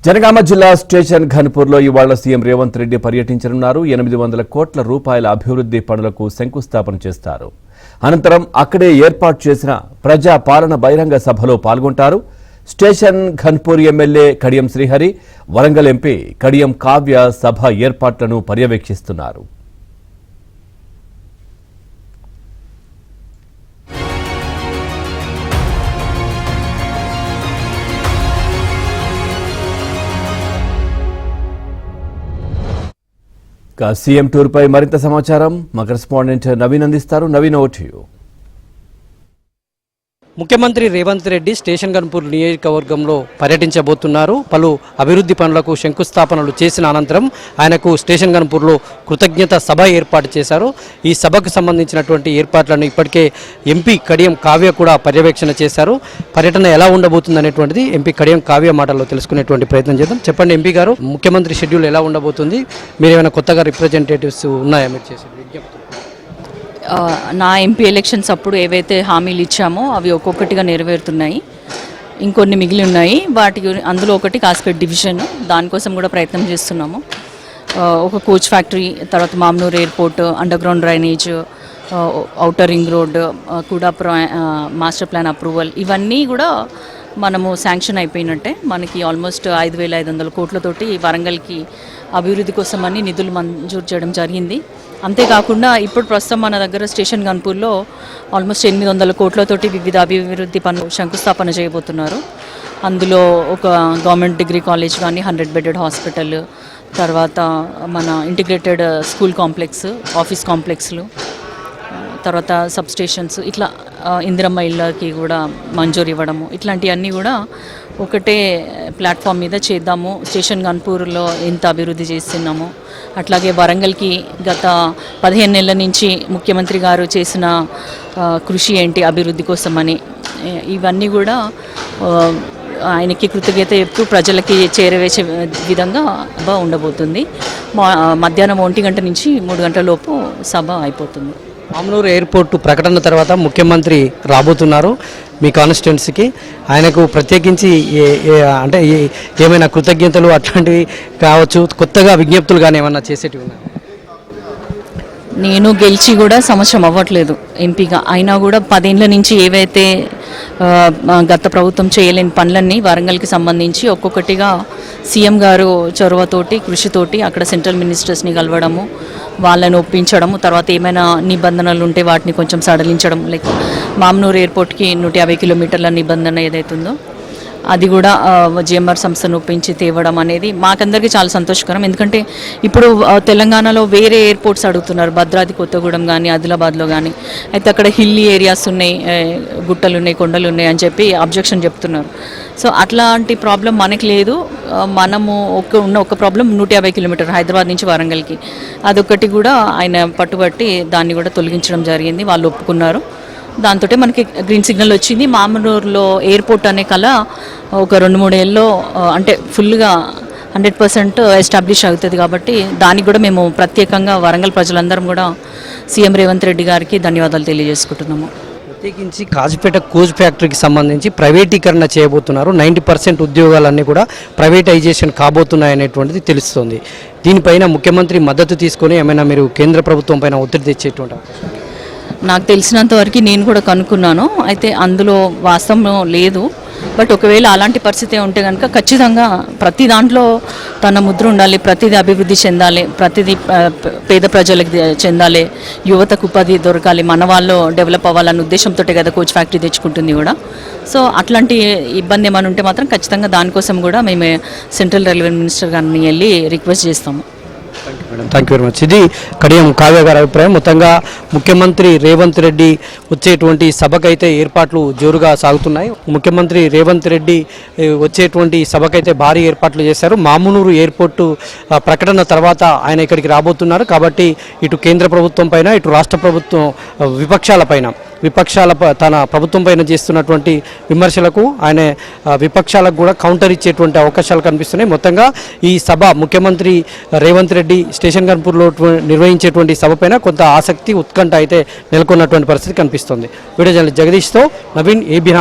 జనగామ జిల్లా స్టేషన్ ఘన్పూర్లో ఇవాళ సీఎం రేవంత్ రెడ్డి పర్యటించనున్నారు. 800 కోట్ల రూపాయల అభివృద్ధి పనులకు శంకుస్థాపన చేస్తారు. అనంతరం అక్కడే ఏర్పాటు చేసిన ప్రజా పాలన బహిరంగ సభలో పాల్గొంటారు. Station Ghanpur MLA Kadiyam Srihari, Warangal MP Kadiyam Kavya సభ ఏర్పాట్లను పర్యవేక్షిస్తున్నారు. సీఎం టూర్ పై మరింత సమాచారం మా కరెస్పాండెంట్ నవీన్ అందిస్తారు. Naveen, over to you. ముఖ్యమంత్రి రేవంత్ రెడ్డి స్టేషన్ ఘన్పూర్ నియోజకవర్గంలో పర్యటించబోతున్నారు. పలు అభివృద్ధి పనులకు శంకుస్థాపనలు చేసిన అనంతరం ఆయనకు స్టేషన్ ఘన్పూర్లో కృతజ్ఞత సభ ఏర్పాటు చేశారు. ఈ సభకు సంబంధించినటువంటి ఏర్పాట్లను ఇప్పటికే ఎంపీ కడియం కావ్య కూడా పర్యవేక్షణ చేశారు. పర్యటన ఎలా ఉండబోతుంది అనేటువంటిది ఎంపీ కడియం కావ్య మాటల్లో తెలుసుకునేటువంటి ప్రయత్నం చేద్దాం. చెప్పండి ఎంపీ గారు, ముఖ్యమంత్రి షెడ్యూల్ ఎలా ఉండబోతుంది? మీరు ఏమైనా కొత్తగా రిప్రజెంటేటివ్స్ ఉన్నాయా మీరు చేసే విజ్ఞప్తి? నా ఎంపీ ఎలక్షన్స్ అప్పుడు ఏవైతే హామీలు ఇచ్చామో అవి ఒక్కొక్కటిగా నెరవేరుతున్నాయి. ఇంకొన్ని మిగిలి ఉన్నాయి. అందులో ఒకటి కాస్పేట్ డివిజన్, దానికోసం కూడా ప్రయత్నం చేస్తున్నాము. ఒక కోచ్ ఫ్యాక్టరీ, తర్వాత Mamnoor airport, under ground drainage, outer ring road కూడా మాస్టర్ ప్లాన్ అప్రూవల్, ఇవన్నీ కూడా మనము శాంక్షన్ అయిపోయినట్టే. మనకి ఆల్మోస్ట్ 5,500 కోట్లతోటి వరంగల్కి అభివృద్ధి కోసం అన్ని నిధులు మంజూరు చేయడం జరిగింది. అంతేకాకుండా ఇప్పుడు ప్రస్తుతం మన దగ్గర స్టేషన్ ఘన్పూర్లో ఆల్మోస్ట్ 800 కోట్లతోటి వివిధ అభివృద్ధి పనులు శంకుస్థాపన చేయబోతున్నారు. అందులో ఒక గవర్నమెంట్ డిగ్రీ కాలేజ్ కానీ, 100 బెడెడ్ హాస్పిటల్, తర్వాత మన ఇంటిగ్రేటెడ్ స్కూల్ కాంప్లెక్స్, ఆఫీస్ కాంప్లెక్స్లు, తర్వాత సబ్ స్టేషన్స్, ఇట్లా ఇందిరమ్మ ఇళ్ళకి కూడా మంజూరు ఇవ్వడము, ఇట్లాంటివన్నీ కూడా ఒకటే ప్లాట్ఫామ్ మీద చేద్దాము. స్టేషన్ ఘన్పూర్లో ఎంత అభివృద్ధి చేస్తున్నాము, అట్లాగే వరంగల్కి గత 15 నెలల నుంచి ముఖ్యమంత్రి గారు చేసిన కృషి ఏంటి అభివృద్ధి కోసమని, ఇవన్నీ కూడా ఆయనకి కృతజ్ఞత చెప్తూ ప్రజలకి చేరవేసే విధంగా ఉండబోతుంది. మధ్యాహ్నం 1 గంట నుంచి 3 గంటల లోపు సభ అయిపోతుంది. మామ్నూరు ఎయిర్పోర్టు ప్రకటన తర్వాత ముఖ్యమంత్రి రాబోతున్నారు మీ కాన్స్టిట్యున్సీకి. ఆయనకు ప్రత్యేకించి అంటే ఏమైనా కృతజ్ఞతలు అట్లాంటివి కావచ్చు, కొత్తగా విజ్ఞప్తులు కానీ ఏమన్నా చేసేటివి ఉన్నాయి? నేను గెలిచి కూడా సంవత్సరం అవ్వట్లేదు ఎంపీగా, అయినా కూడా 10 ఏళ్ల నుంచి ఏవైతే గత ప్రభుత్వం చేయలేని పనులన్నీ వరంగల్కి సంబంధించి ఒక్కొక్కటిగా సీఎం గారు చొరవతోటి, కృషితోటి అక్కడ సెంట్రల్ మినిస్టర్స్ని కలవడము, వాళ్ళని ఒప్పించడము, తర్వాత ఏమైనా నిబంధనలు ఉంటే వాటిని కొంచెం సడలించడం, లైక్ మామ్నూర్ ఎయిర్పోర్ట్కి 150 కిలోమీటర్ల నిబంధన ఏదైతుందో అది కూడా జిఎంఆర్ సంస్థను ఒప్పించి తేవడం అనేది మాకందరికీ చాలా సంతోషకరం. ఎందుకంటే ఇప్పుడు తెలంగాణలో వేరే ఎయిర్పోర్ట్స్ అడుగుతున్నారు, భద్రాద్రి కొత్తగూడెం కానీ, ఆదిలాబాద్లో కానీ. అయితే అక్కడ హిల్లీ ఏరియాస్ ఉన్నాయి, గుట్టలు ఉన్నాయి, కొండలు ఉన్నాయి అని చెప్పి అబ్జెక్షన్ చెప్తున్నారు. సో అట్లాంటి ప్రాబ్లం మనకి లేదు. మనము ఒక ప్రాబ్లం 150 కిలోమీటర్ హైదరాబాద్ నుంచి వరంగల్కి, అదొకటి కూడా ఆయన పట్టుబట్టి దాన్ని కూడా తొలగించడం జరిగింది. వాళ్ళు ఒప్పుకున్నారు. దాంతో మనకి గ్రీన్ సిగ్నల్ వచ్చింది. మామనూరులో ఎయిర్పోర్ట్ అనే కళ ఒక 2-3 ఏళ్ళలో అంటే ఫుల్గా 100% ఎస్టాబ్లిష్ అవుతుంది. కాబట్టి దానికి కూడా మేము ప్రత్యేకంగా వరంగల్ ప్రజలందరం కూడా సీఎం రేవంత్ రెడ్డి గారికి ధన్యవాదాలు తెలియజేసుకుంటున్నాము. ప్రత్యేకించి కాజీపేట కోచ్ ఫ్యాక్టరీకి సంబంధించి ప్రైవేటీకరణ చేయబోతున్నారు. 90% ఉద్యోగాలన్నీ కూడా ప్రైవేటైజేషన్ కాబోతున్నాయనేటువంటిది తెలుస్తుంది. దీనిపైన ముఖ్యమంత్రి మద్దతు తీసుకొని ఏమైనా మీరు కేంద్ర ప్రభుత్వం పైన ఒత్తిడి తెచ్చేటువంటి నాకు తెలిసినంత వరకు నేను కూడా కనుక్కున్నాను. అయితే అందులో వాస్తవం లేదు. బట్ ఒకవేళ అలాంటి పరిస్థితి ఉంటే కనుక ఖచ్చితంగా ప్రతి దాంట్లో తన ముద్ర ఉండాలి, ప్రతిదీ అభివృద్ధి చెందాలి, ప్రతిదీ పేద ప్రజలకు చెందాలి, యువతకు ఉపాధి దొరకాలి, మన వాళ్ళు డెవలప్ అవ్వాలన్న ఉద్దేశంతో కదా కోచ్ ఫ్యాక్టరీ తెచ్చుకుంటుంది కూడా. సో అట్లాంటి ఇబ్బంది ఏమైనా ఉంటే మాత్రం ఖచ్చితంగా దానికోసం కూడా మేము సెంట్రల్ రైల్వే మినిస్టర్ గారిని వెళ్ళి రిక్వెస్ట్ చేస్తాము. Thank you very much. ఇది కడియం కావ్య గారి అభిప్రాయం. మొత్తంగా ముఖ్యమంత్రి రేవంత్ రెడ్డి వచ్చేటువంటి సభకైతే ఏర్పాట్లు జోరుగా సాగుతున్నాయి. ముఖ్యమంత్రి రేవంత్ రెడ్డి వచ్చేటువంటి సభకైతే భారీ ఏర్పాట్లు చేశారు. మామునూరు ఎయిర్పోర్టు ప్రకటన తర్వాత ఆయన ఇక్కడికి రాబోతున్నారు. కాబట్టి ఇటు కేంద్ర ప్రభుత్వం పైన, ఇటు రాష్ట్ర ప్రభుత్వం విపక్షాల తన ప్రభుత్వం పైన చేస్తున్నటువంటి విమర్శలకు ఆయన విపక్షాలకు కూడా కౌంటర్ ఇచ్చేటువంటి అవకాశాలు కనిపిస్తున్నాయి. మొత్తంగా ఈ సభ ముఖ్యమంత్రి రేవంత్ రెడ్డి స్టేషన్ ఘన్పూర్లో నిర్వహించేటువంటి సభ పైన కొంత ఆసక్తి, ఉత్కంఠ అయితే నెలకొన్నటువంటి పరిస్థితి కనిపిస్తుంది. వీడియో జర్నలిస్ట్ జగదీష్తో నవీన్, ఏబీ.